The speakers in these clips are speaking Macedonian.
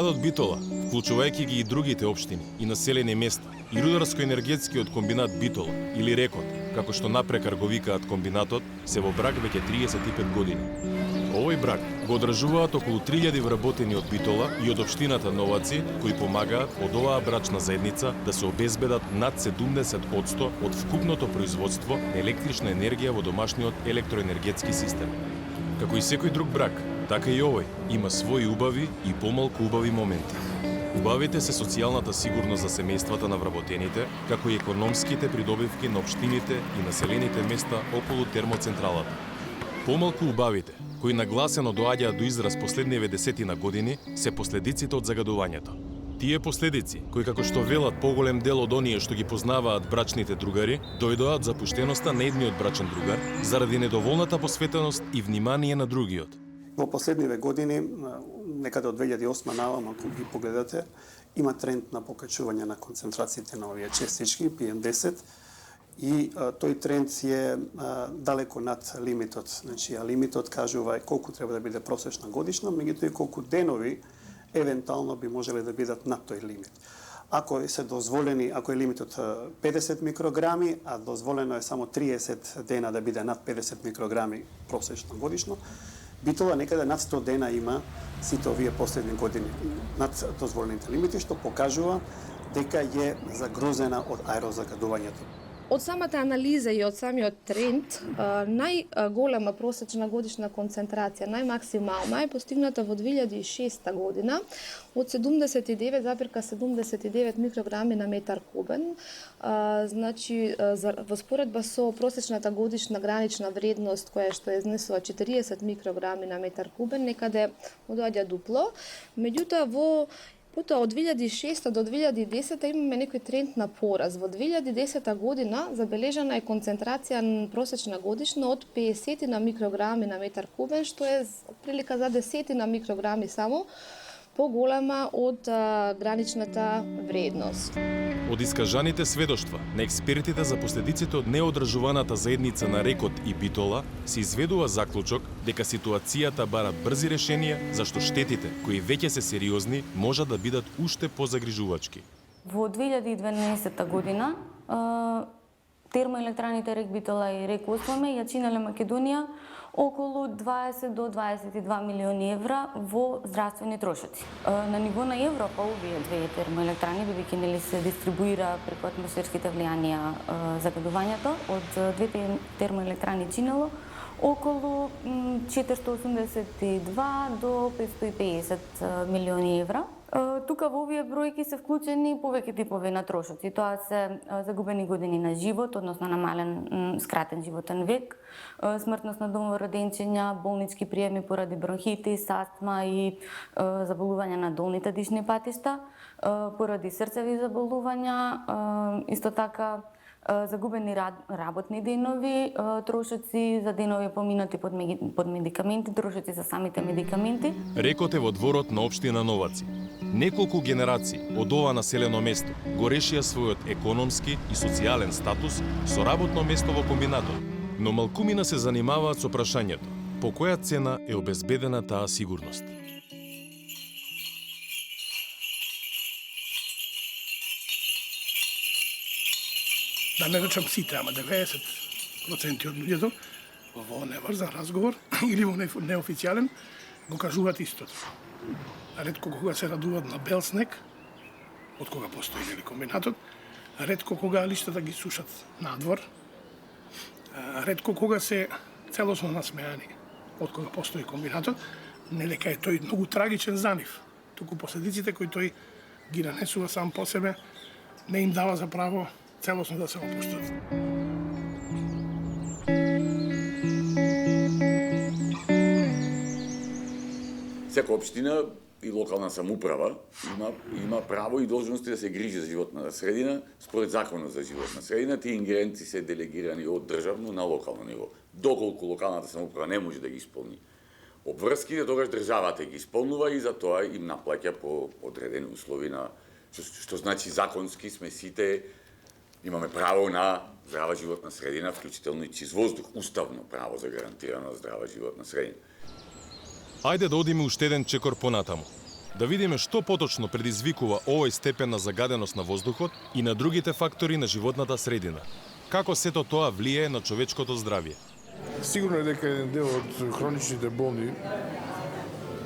Градот Битола, вклучувајќи ги и другите општини и населени места, и рударско-енергетскиот комбинат Битола или Рекот, како што напрекар го викаат комбинатот, се во брак веќе 35 години. Овој брак го одржуваат околу 3000 вработени од Битола и од општината Новаци, кои помагаат од оваа брачна заедница да се обезбедат над 70% од вкупното производство на електрична енергија во домашниот електроенергетски систем. Како и секој друг брак, така и овој има своји убави и помалку убави моменти. Убавите се социјалната сигурност за семејствата на вработените, како и економските придобивки на општините и населените места околу термоцентралата. Помалку убавите, кои нагласено доаѓаат до израз последниве десетина години, се последиците од загадувањето. Тие последици, кои како што велат поголем дел од оние што ги познаваат брачните другари, дојдоа од запуштеноста на едниот брачен другар, заради недоволната посветеност и внимание на другиот. Во последниве години, некаде од 2008 навам, ако ги погледате, има тренд на покачување на концентрациите на овие частички, PM10, и тој тренд е далеко над лимитот. Значи, лимитот кажува колку треба да биде просечна годишна, меѓутоа и колку денови евентуално би можеле да бидат над тој лимит. Ако се дозволени, ако е лимитот 50 микрограми, а дозволено е само 30 дена да биде над 50 микрограми просечно годишно, Битола некаде над 100 дена има сите овие последни години над дозволените лимити, што покажува дека е загрозена од аерозагадувањето. Од самата анализа и од самиот тренд, најголема просечна годишна концентрација, најмаксимална е постигната во 2006 година од 79,79 микрограми на метар кубен. Значи, во споредба со просечната годишна гранична вредност, која што е изнесува 40 микрограми на метар кубен, некаде доаѓа дупло. Меѓутоа, Потоа, од 2006 до 2010 имаме некој тренд на пораз. Во 2010 година забележана е концентрација просечна годишна од 50 на микрограми на метар кубен, што е прилика за 10 на микрограми само, поголема од граничната вредност. Од искажаните сведоштва на експертите за последиците од неодржуваната заедница на Рекот и Битола се изведува заклучок дека ситуацијата бара брзи решенија, зашто штетите, кои веќе се сериозни, можат да бидат уште позагрижувачки. Во 2012 година термоелектраните Рек Битола и Рек Осваме ја чинеле Македонија околу 20 до 22 милиони евра во здравствени трошоци. На ниво на Европа овие две термоелектрани, бидејќи нели се дистрибуира преку атмосферските влијанија загадувањето, од двете термоелектрани чинело околу 482 до 550 милиони евра. Тука во овие бројки се вклучени повеќе типови на трошоци. Тоа се загубени години на живот, односно намален скратен животен век, смртност на домороденчиња, болнички приеми поради бронхитис, астма и заболувања на долните дишни патишта, поради срцеви заболувања, исто така загубени работни денови, трошоци за денови поминати под медикаменти, трошоци за самите медикаменти. Рекот е во дворот на општина Новаци. Неколку генерации од ова населено место го решија својот економски и социјален статус со работно место во комбинатот, но малкумина се занимаваат со прашањето по која цена е обезбедена таа сигурност. Да не речам сите, ама 90% од луѓето во неврзан разговор или во неофицијален го кажуваат истото. Ретко кога се радуваат на бел снег, од кога постои нели комбинатот, ретко кога лиштата ги сушат надвор, ретко кога се целосно насмеани од кога постои комбинатот, не дека е тој многу трагичен за нив, туку последиците кои тој ги нанесува сам по себе не им дава за право целосно да се опуштат. Секоја општина и локална самоуправа има право и должности да се грижи за животната средина според законот за животна средина. Тие ингеренции се делегирани од државно на локално ниво. Доколку локалната самоуправа не може да ги исполни обврските, тогаш државата ги исполнува и за тоа им наплаќа по одредени услови на што значи законски сме сите имаме право на здрава животна средина, вклучително и чист воздух, уставно право за гарантирана здрава животна средина. Ајде да одиме уште еден чекор понатаму. Да видиме што поточно предизвикува овој степен на загаденост на воздухот и на другите фактори на животната средина. Како сето тоа влијае на човечкото здравје? Сигурно е дека еден дел од хроничните болни,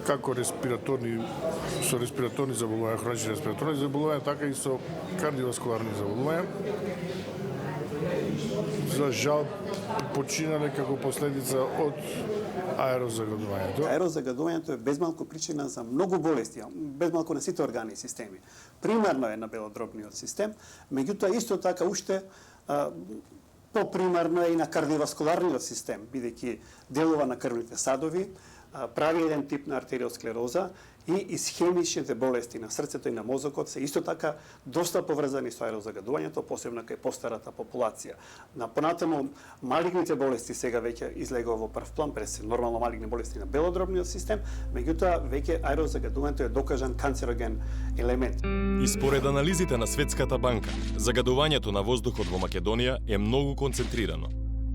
како со респираторни заболувања, хронични респираторни заболувања, така и со кардиоваскуларни заболувања, за жал починале како последица од аерозагадувањето. Аерозагадувањето е безмалку причина за многу болести, безмалку на сите органи и системи. Примарно е на белодробниот систем, меѓутоа исто така уште попримарно е и на кардиоваскуларниот систем, бидејќи делува на крвните садови, прави еден тип на артериосклероза и исхемичните болести на срцето и на мозокот се исто така доста поврзани со аерозагадувањето, посебно кај постарата популација. На понатаму малигните болести сега веќе излегува во прв план, пред нормално малигни болести на белодробниот систем, меѓутоа веќе аерозагадувањето е докажан канцероген елемент. И според анализите на Светската банка, загадувањето на воздухот во Македонија е многу концентрирано.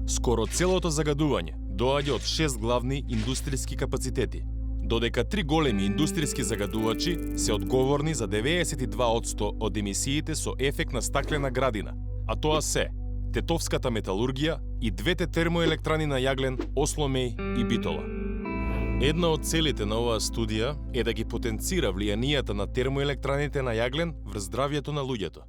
Скоро целото загадување доаѓа од 6 главни индустријски капацитети, додека 3 големи индустријски загадувачи се одговорни за 92% од емисиите со ефект на стаклена градина, а тоа се тетовската металургија и двете термоелектрани на јаглен Осломеј и Битола. Една од целите на оваа студија е да ги потенцира влијанијата на термоелектраните на јаглен врз здравјето на луѓето.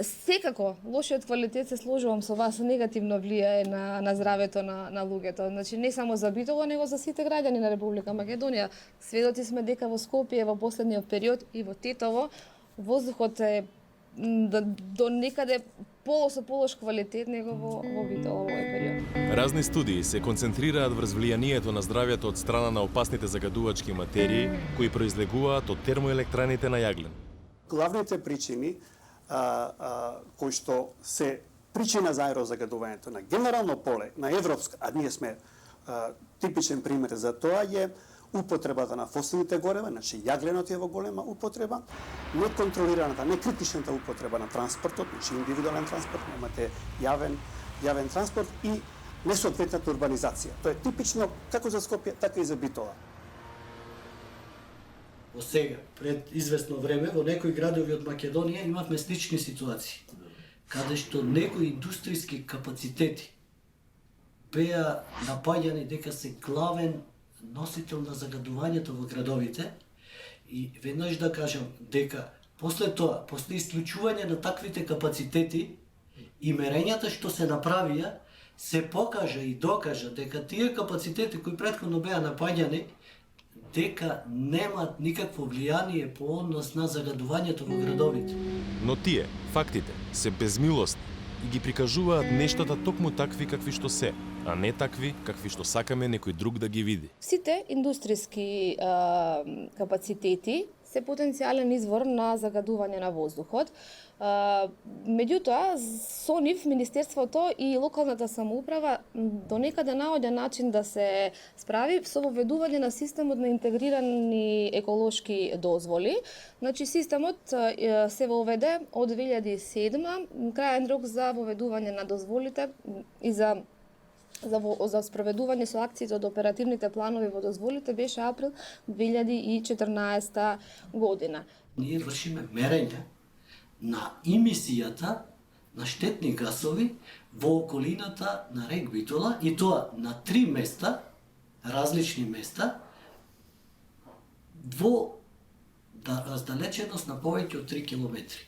Секако, лошиот квалитет се сложувам со вас, негативно влијае на здравето на луѓето. Значи не само за Битола, него за сите граѓани на Република Македонија. Сведоци сме дека во Скопје во последниот период и во Тетово воздухот е до некаде со полош квалитет него во Битола во овој период. Разни студии се концентрираат врз влијанието на здравјето од страна на опасните загадувачки материи кои произлегуваат од термоелектраните на јаглен. Главните причини кои што се причина за аерозагадувањето на генерално поле, на европско, а ние сме типичен пример за тоа е употребата на фосилните горева, значи јагленот е во голема употреба, неконтролираната, некритичната употреба на транспортот, значи индивидуален транспорт, немате јавен транспорт и несоодветната урбанизација. Тоа е типично како за Скопје, така и за Битола. Во сега, пред известно време, во некои градови од Македонија имавме слични ситуации, каде што некои индустријски капацитети беа напаѓани дека се главен носител на загадувањето во градовите и веднаш да кажам дека после тоа, после исклучување на таквите капацитети и мерењата што се направија, се покажа и докажа дека тие капацитети кои претходно беа напаѓани дека немаат никакво влијание по однос на загадувањето во градовите. Но тие, фактите, се безмилостни и ги прикажуваат нештата токму такви какви што се, а не такви какви што сакаме некој друг да ги види. Сите индустријски капацитети се потенцијален извор на загадување на воздухот. Меѓутоа, со нив Министерството и локалната самоуправа до некаде наоѓа начин да се справи со воведување на системот на интегрирани еколошки дозволи. Значи, системот се воведе од 2007, крајен рок за воведување на дозволите и за спроведување со акциите од оперативните планови во дозволите беше април 2014 година. Ние вршиме мерење на емисијата на штетни гасови во околината на рек Битола и тоа на 3 места, различни места, во раздалеченост на повеќе од 3 километри.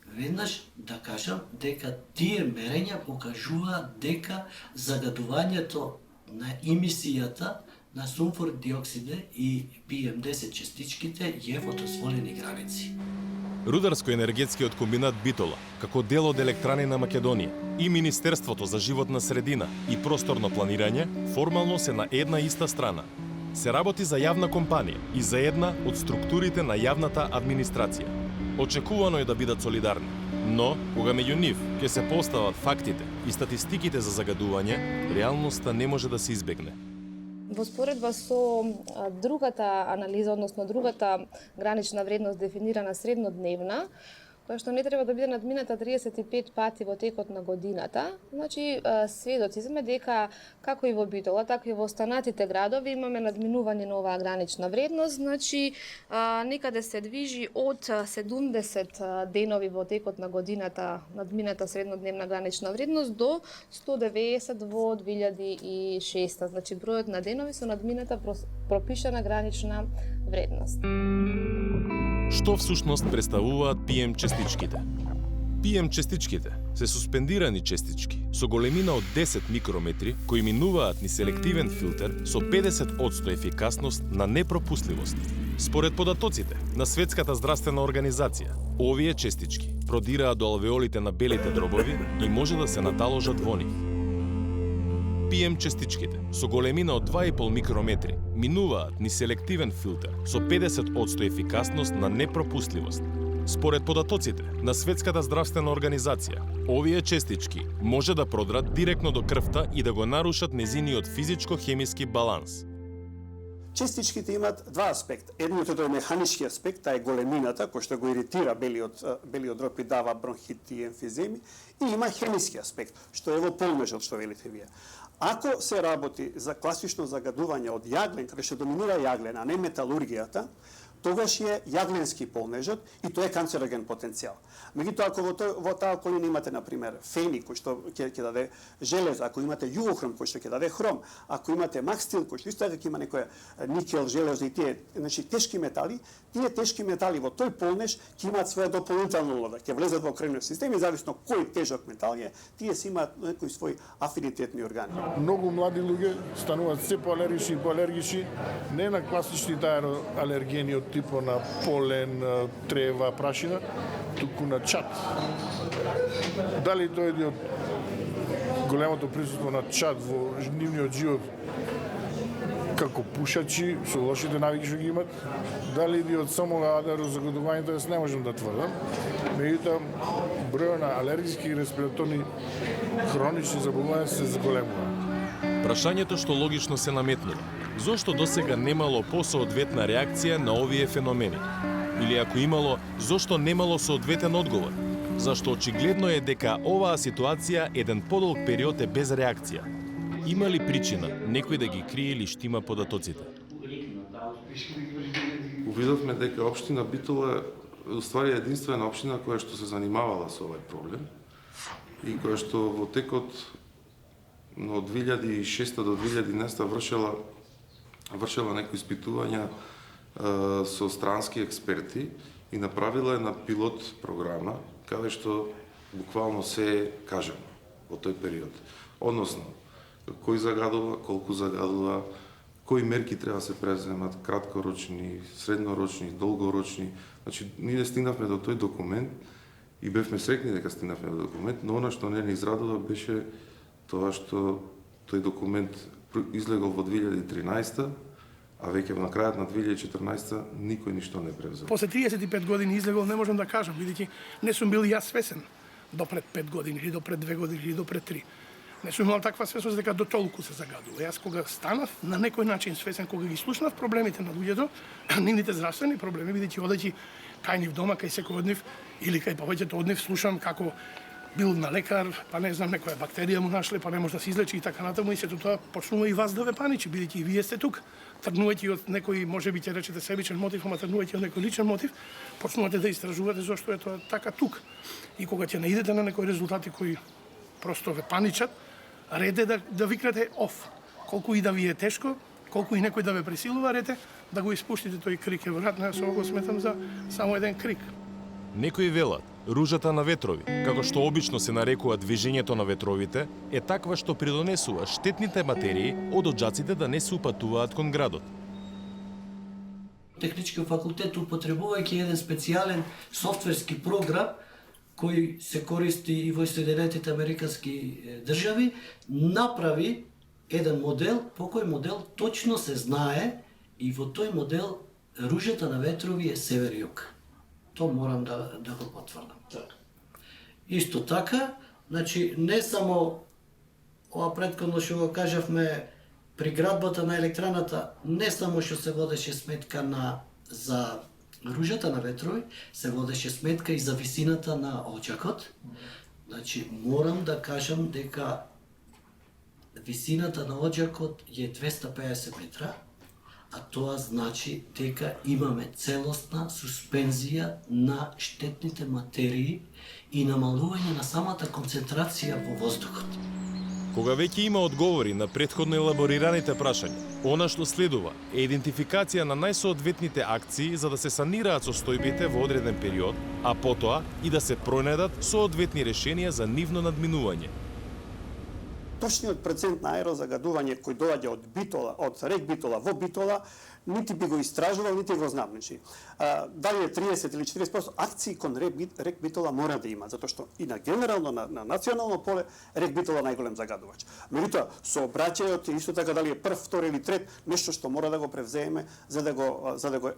Веднаш да кажам дека тие мерења покажуваат дека загадувањето на емисијата на сумфор диоксиде и PM10 частичките е во дозволени граници. Рударско-енергетскиот комбинат Битола, како дел од Електрани на Македонија и Министерството за животна средина и просторно планирање, формално се на една иста страна. Се работи за јавна компанија и за една од структурите на јавната администрација. Очекувано е да бидат солидарни, но кога меѓу нив ќе се постават фактите и статистиките за загадување, реалноста не може да се избегне. Во споредба со другата анализа, односно другата гранична вредност дефинирана среднодневна, која што не треба да биде надмината 35 пати во текот на годината. Значи, сведоци сме дека како и во Битола, така и во останатите градови имаме надминување на оваа гранична вредност. Значи, некаде се движи од 70 денови во текот на годината надмината среднодневна гранична вредност до 190 во 2006. Значи, бројот на денови со надмината пропишана гранична вредност. Што всушност представуваат PM частичките? PM частичките се суспендирани частички со големина од 10 микрометри кои минуваат низ селективен филтер со 50% ефикасност на непропустливост. Според податоците на Светската здравствена организација, овие частички продираат до алвеолите на белите дробови и може да се наталожат во нив. PM частичките со големина од 2,5 микрометри минуваат низ селективен филтер со 50% ефикасност на непропустливост. Според податоците на Светската здравствена организација, овие частички може да продрат директно до крвта и да го нарушат незиниот физичко-хемиски баланс. Частичките имаат два аспекта. Едното е механички аспект, таа е големината, кој што го иритира белиот дроб и дава бронхит и емфиземи, и има хемиски аспект, што е во полмежот, што велите вие. Ако се работи за класично загадување од јаглен, каде што доминира јаглен, а не металургијата, тогаш е јагленски полнежот и тоа е канцероген потенцијал. Меѓутоа, ако во таа околина имате, например, фени, кој што ќе даде железо, ако имате југохром, кој што ќе даде хром, ако имате макстил, кој што исто така има некоја никел, железо и тие, значи тешки метали, тие тешки метали во тој полнеж ќе имаат своја дополнителна улога, ќе влезат во крвниот систем и зависно кој тежок метал е, тие си имаат некои своји афинитетни органи. Многу млади луѓе стануваат се поалергични и поалергични, не на класичните алергени од типот на полен, трева, прашина, туку на чад. Дали дојде од големото присуство на чад во нивниот живот како пушачи, со лошите навики што ги имат, дали иде од само аерозагадувањето, јас не можам да тврдам. Меѓутоа, бројот на алергиски и респираторни хронични заболувања се зголемува. Прашањето што логично се наметнува, зошто досега немало посоодветна реакција на овие феномени? Или ако имало, зошто немало соодветен одговор? Зашто очигледно е дека оваа ситуација еден подолг период е без реакција. Има ли причина некој да ги крие или штима податоците? Увидовме дека општина Битола уствари единствена општина која што се занимавала со овој проблем и која што во текот од 2006 до 2011 вршела некои испитувања со странски експерти и направила една пилот програма каде што буквално се е кажано во тој период. Односно, кој загадува, колку загадува, кои мерки треба да се преземат, краткорочни, среднорочни, долгорочни. Значи, ние стигнавме до тој документ и бевме срекни дека стигнавме до документ, но она што не израдува беше тоа што тој документ излегол во 2013, а веќе на крајот на 2014 никој ништо не превзел. После 35 години излегол не можам да кажам, бидејќи не сум бил јас свесен до пред 5 години, или до пред 2 години, или до пред 3. Не сум имал таква свесност дека до толку се загадува. Јас кога станав на некој начин свесен, кога ги слушнав проблемите на луѓето, нивните здравствени проблеми, бидејќи одејќи кај нив дома, кај секој од нив, или кај повеќето од нив, слушам како бил на лекар, па не знам, некоја бактерија му нашле, па не може да се излечи и така натаму, и сето тоа почнува и вас да ве паничи, бидејќи и вие сте тук. Тргнувајќи од некој, може би ќе речете себичен мотив, ама тргнувајќи од некој личен мотив, почнувате да истражувате зошто е тоа така тук. И кога ќе наидете на некои резултати кои просто ве паничат, ред е да викнете оф. Колку и да ви е тешко, колку и некој да ве пресилува, ред е да го испуштите тој крик. Веројатно јас го сметам за само еден крик. Некои велат, ружата на ветрови, како што обично се нарекува движењето на ветровите, е таква што придонесува штетните материи од оджаците да не се упатуваат кон градот. Технички факултет, употребувајќи еден специјален софтверски програм кој се користи и во Соединетите Американски држави, направи еден модел, по кој модел точно се знае и во тој модел ружата на ветрови е север-југ. Тоа морам да го потврдам. Исто така, значи не само ова претходно што го кажавме при градбата на електраната, не само што се водеше сметка за ружата на ветрови се водеше сметка и за висината на оджакот. Значи, морам да кажам дека висината на оджакот е 250 метра, а тоа значи дека имаме целосна суспензија на штетните материи и намалување на самата концентрација во воздухот. Кога веќе има одговори на претходно елаборираните прашања, она што следува е идентификација на најсоодветните акции за да се санираат состојбите во одреден период, а потоа и да се пронајдат соодветни решенија за нивно надминување. Точниот процент на аерозагадување кој доаѓа од Битола, од рек Битола во Битола, нити би го истражувал, нити го знам. Дали е 30 или 40%, акции кон рек Битола мора да има, затоа што и на генерално, на национално поле, рек Битола најголем загадувач. Меѓутоа, сообраќајот исто така дали е прв, втори или трет, нешто што мора да го превзееме за да го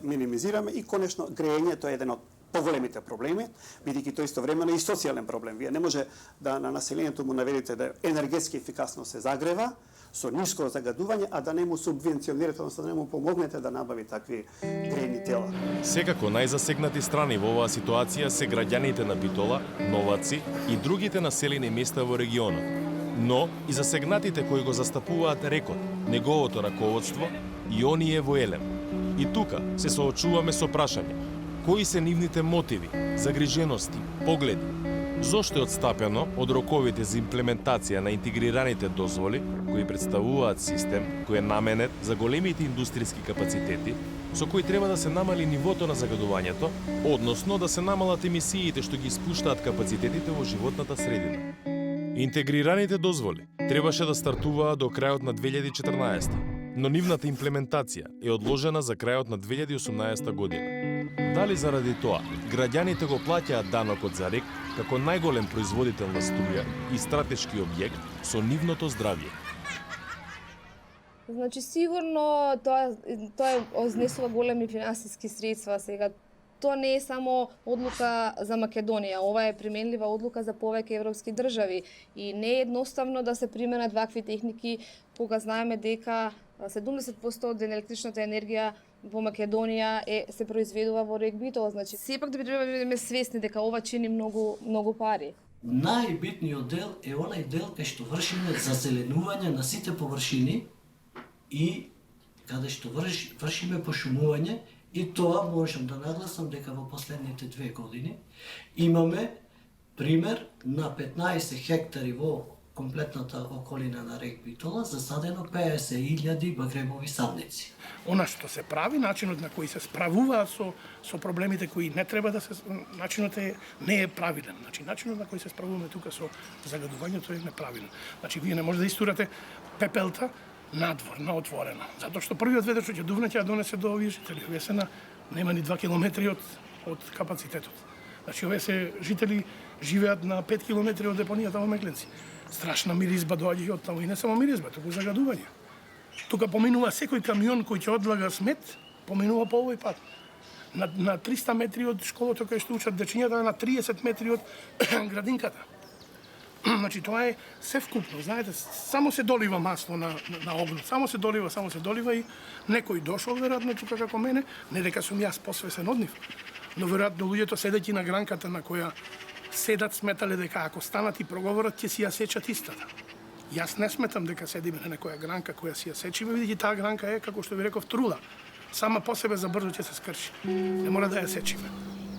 минимизираме и конечно грејењето е еден од поголемите проблеми, бидејќи тоа истовремено и социјален проблем. Вие не може да на населението му наведете да енергетски ефикасно се загрева со ниско загадување, а да не му субвенционирате, односно да не му помогнете да набави такви грејни тела. Секако најзасегнати страни во оваа ситуација се граѓаните на Битола, Новаци и другите населени места во регионот. Но и засегнатите кои го застапуваат рекот, неговото раководство и оние во Елем. И тука се соочуваме со прашање: кои се нивните мотиви, загрижености, погледи? Зошто е отстапено од роковите за имплементација на интегрираните дозволи, кои представуваат систем кој е наменет за големите индустријски капацитети, со кои треба да се намали нивото на загадувањето, односно да се намалат емисиите што ги испуштаат капацитетите во животната средина. Интегрираните дозволи требаше да стартуваат до крајот на 2014, но нивната имплементација е одложена за крајот на 2018 година. Дали заради тоа, граѓаните го плаќаат данокот за рек како најголем производител на струја и стратешки објект со нивното здравје? Значи, сигурно тоа изнесува големи финансиски средства сега. Тоа не е само одлука за Македонија, ова е применлива одлука за повеќе европски држави и не е едноставно да се применат вакви техники кога знаеме дека 70% од електричната енергија во Македонија се произведува во рек Битола. Значи, сепак да бидеме свесни дека ова чини многу пари. Најбитниот дел е онај дел кај што вршиме зазеленување на сите површини и каде што вршиме пошумување. И тоа можам да нагласам дека во последните 2 години имаме пример на 15 хектари во комплетната околина на рек Битола засадено 50.000 багремови садници. Она што се прави, начинот на кој се справуваат со проблемите кои не треба да се, начинот не е правилен. Значи начинот на кој се справуваме тука со загадувањето е неправилен. Значи вие не може да истурате пепелта надвор, на отворено. Затоа што првиот ветер што ќе дувне ќе ја донесе до овие жители. Овие се нема ни 2 километри од капацитетот. Значи овие се жители живеат на 5 километри од депонијата во Мекленци. Страшна миризба доаѓа и од таму и не само миризба, туку загадување. Тука поминува секој камион кој ќе одлага смет, поминува по овој пат. На 300 метри од школото кај што учат дечињата, на 30 метри од градинката. Значи тоа е се вкупно, знаете, само се долива масло на огнот, само се долива и некој дошол веројатно тука како мене, не дека сум јас посвесен од нив, но веројатно луѓето седејќи на гранката на која седат сметале дека ако станат и проговорат ќе си ја сечат истата. Јас не сметам дека седиме на некоја гранка која си ја сечиме, бидејќи таа гранка е, како што ви реков, трула. Сама по себе за брзо ќе се скрши. Не мора да ја сечиме.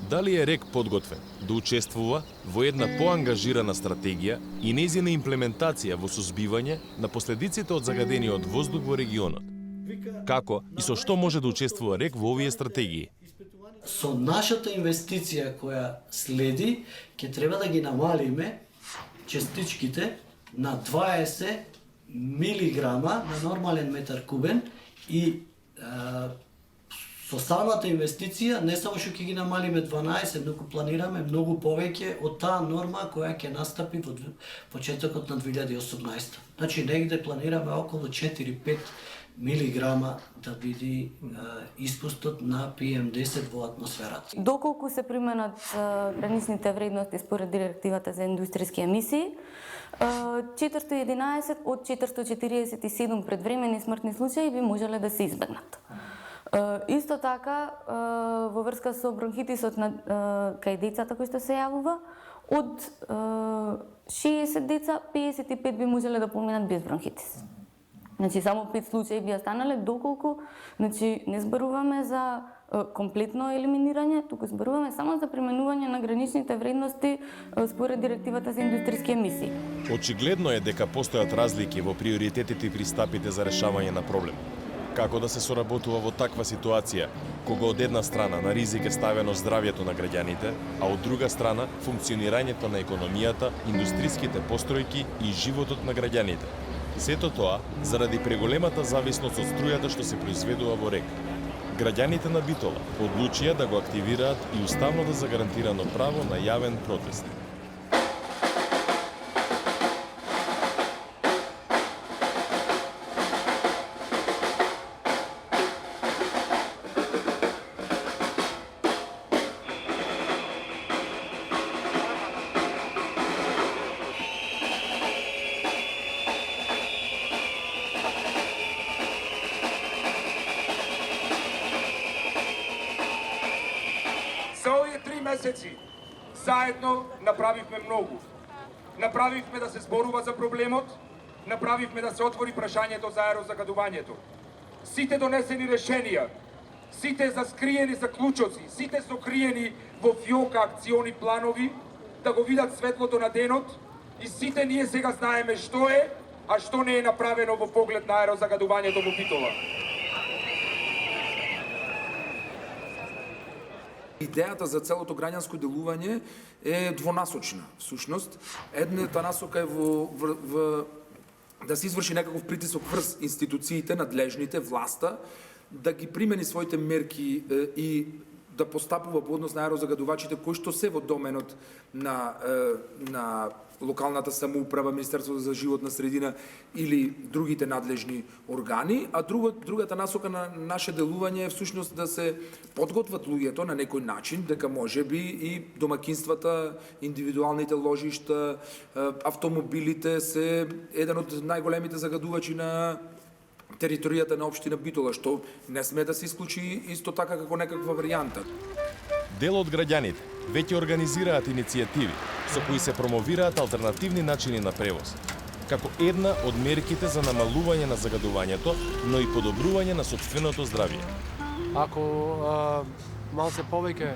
Дали е рек подготвен да учествува во една поангажирана стратегија и нејзина имплементација во сузбивање на последиците од загадениот воздух во регионот? Како и со што може да учествува рек во овие стратегии? Со нашата инвестиција која следи, ќе треба да ги намалиме частичките на 20 милиграма на нормален метар кубен и со самата инвестиција не само што ќе ги намалиме 12, но планираме многу повеќе од таа норма која ќе настапи во почетокот на 2018. Значи негде планираме околу 4-5 милиграма да биде испустот на PM10 во атмосферата. Доколку се применат граничните вредности според директивата за индустријски емисии, 411 од 447 предвремени смртни случаи би можеле да се избегнат. Исто така, во врска со бронхитисот кај децата кои што се јавува, од 60 деца, 55 би можеле да поминат без бронхитис. Значи, само 5 случаи би останале, доколку не зборуваме за комплетно елиминирање, туку зборуваме само за применување на граничните вредности според директивата за индустријски емисии. Очигледно е дека постојат разлики во приоритетите и пристапите за решавање на проблем. Како да се соработува во таква ситуација, кога од една страна на ризик е ставено здравјето на граѓаните, а од друга страна функционирањето на економијата, индустријските постројки и животот на граѓаните. Сето тоа заради преголемата зависност од струјата што се произведува во РЕК. Граѓаните на Битола одлучија да го активираат и уставно да загарантирано право на јавен протест. За овие 3 месеци заедно направивме многу. Направивме да се зборува за проблемот, направивме да се отвори прашањето за аерозагадувањето. Сите донесени решенија, сите заскриени заклучоци, сите сокриени во фиока акциони планови, да го видат светлото на денот и сите ние сега знаеме што е, а што не е направено во поглед на аерозагадувањето во Битола. Идејата за целото граѓанско делување е двонасочна. Всушност, едната насока е да се изврши некаков притисок врз институциите, надлежните, власта, да ги примени своите мерки и да постапува во однос на аерозагадувачите кои што се во доменот на локалната самоуправа, Министерството за животна средина или другите надлежни органи, а другата насока на наше делување е всушност да се подготват луѓето на некој начин, дека можеби и домакинствата, индивидуалните ложишта, автомобилите се еден од најголемите загадувачи на територијата на општина Битола, што не сме да се исклучи исто така како некаква варијанта. Дел од граѓаните веќе организираат иницијативи со кои се промовираат алтернативни начини на превоз, како една од мерките за намалување на загадувањето, но и подобрување на сопственото здравје. Ако малце повеќе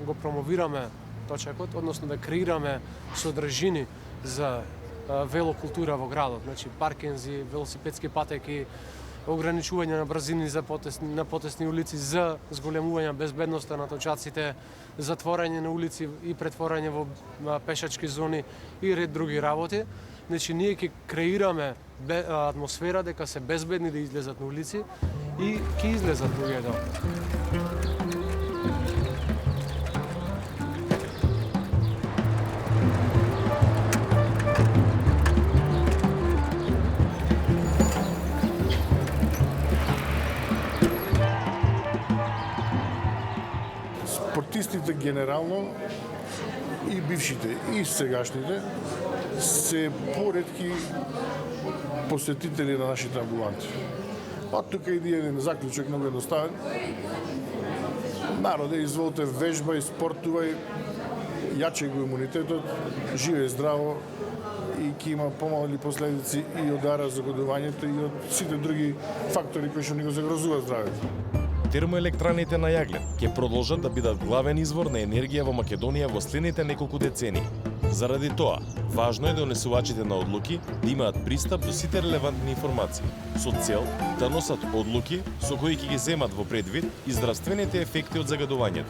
го промовираме точекот, односно да креираме содржини за велокултура во градот, значи паркинзи, велосипедски патеки, ограничување на брзини на потесни улици за зголемување безбедноста на точаците, затворање на улици и претворање во пешачки зони и ред други работи. Значи ние ќе креираме атмосфера дека се безбедни да излезат на улици и ќе излезат луѓето. Спортистите генерално и бившите и сегашните се поретки посетители на нашите амбуланти. Од тука иде еден заклучок многу едноставен. Народе, изволите, вежбај, спортувај, јаче го имунитетот, живе здраво и ќе има помали последици и од аерозагадувањето и од сите други фактори кои што ни го загрозуваат здравјето. Термоелектраните на јаглен ќе продолжат да бидат главен извор на енергија во Македонија во следните неколку децении. Заради тоа, важно е донесувачите на одлуки да имаат пристап до сите релевантни информации, со цел да носат одлуки со кои ќе ги земат во предвид и здравствените ефекти од загадувањето.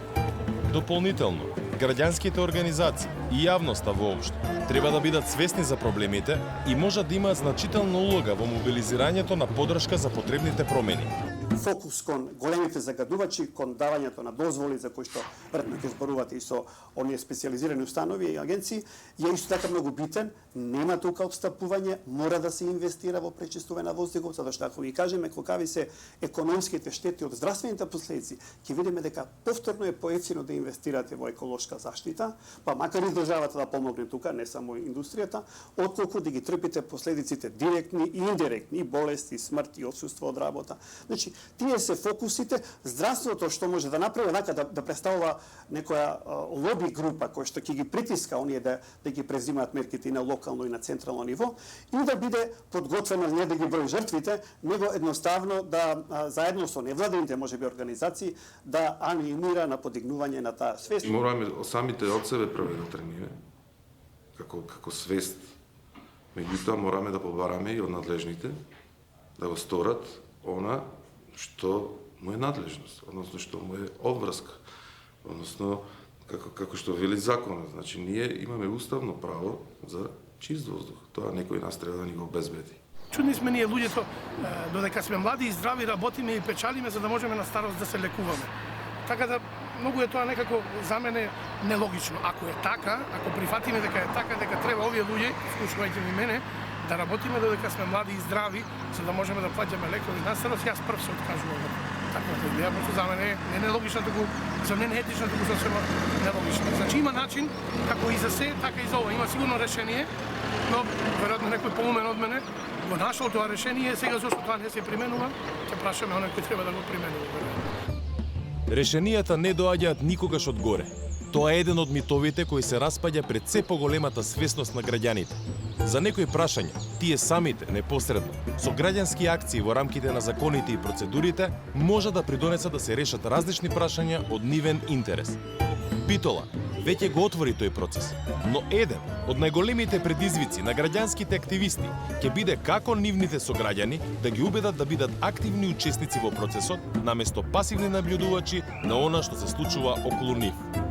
Дополнително, граѓанските организации и јавноста воопшто треба да бидат свесни за проблемите и можат да имаат значителна улога во мобилизирањето на поддршка за потребните промени. Фокус кон големите загадувачи, кон давањето на дозволи за кои што веројатно ќе зборувате и со оние специјализирани установи и агенции, е исто така многу битен. Нема тука отстапување, мора да се инвестира во пречистување на воздухот, затоа што ако ги кажеме колкави се економските штети од здравствените последици, ќе видиме дека повторно е поевтино да инвестирате во еколошка заштита, па макар и државата да помогне тука, не само индустријата, отколку да ги трпите последиците директни и индиректни, болести, смрт и отсуство од работа. Значи, Тие се фокусите, здравството што може да направи онака да представува некоја лоби група која што ќе ги притиска оние да ги презимаат мерките и на локално и на централно ниво и да биде подготвено не да ги брои жртвите, него едноставно да заедно со невладините можеби организации да анимира на подигнување на таа свест. И мораме самите од себе прве да трениме како свест. Меѓутоа мораме да побараме и од надлежните да го сторат она што му е надлежност, односно што му е обврска, односно како што вели законот, значи ние имаме уставно право за чист воздух. Тоа некој нас треба да ни го обезбеди. Чудни сме ние луѓето, додека сме млади и здрави, работиме и печалиме за да можеме на старост да се лекуваме. Така да многу е тоа некако за мене нелогично. Ако е така, ако прифатиме дека е така, дека треба овие луѓе, вклучувајќи и мене, да работиме додека сме млади и здрави, за да можеме да плаќаме лекови на старост, јас прв се откажувам од таквата идеја, пошто за мене не нелогично, туку за мене не етично, туку сосема нелогично. Значи има начин како и за се, така и за ова. Има сигурно решение, но веројатно некој поумен од мене го нашол тоа решение, сега зашто тоа не се применува, ќе прашаме оној кој треба да го применува. Решенијата не доаѓаат никогаш од горе. Тоа е еден од митовите кои се распаѓа пред се поголемата свесност на граѓаните. За некои прашања, тие самите, непосредно, со граѓански акции во рамките на законите и процедурите, може да придонесат да се решат различни прашања од нивен интерес. Битола веќе го отвори тој процес, но еден од најголемите предизвици на граѓанските активисти ќе биде како нивните сограѓани да ги убедат да бидат активни учесници во процесот, наместо пасивни наблюдувачи на она што се случува околу нив.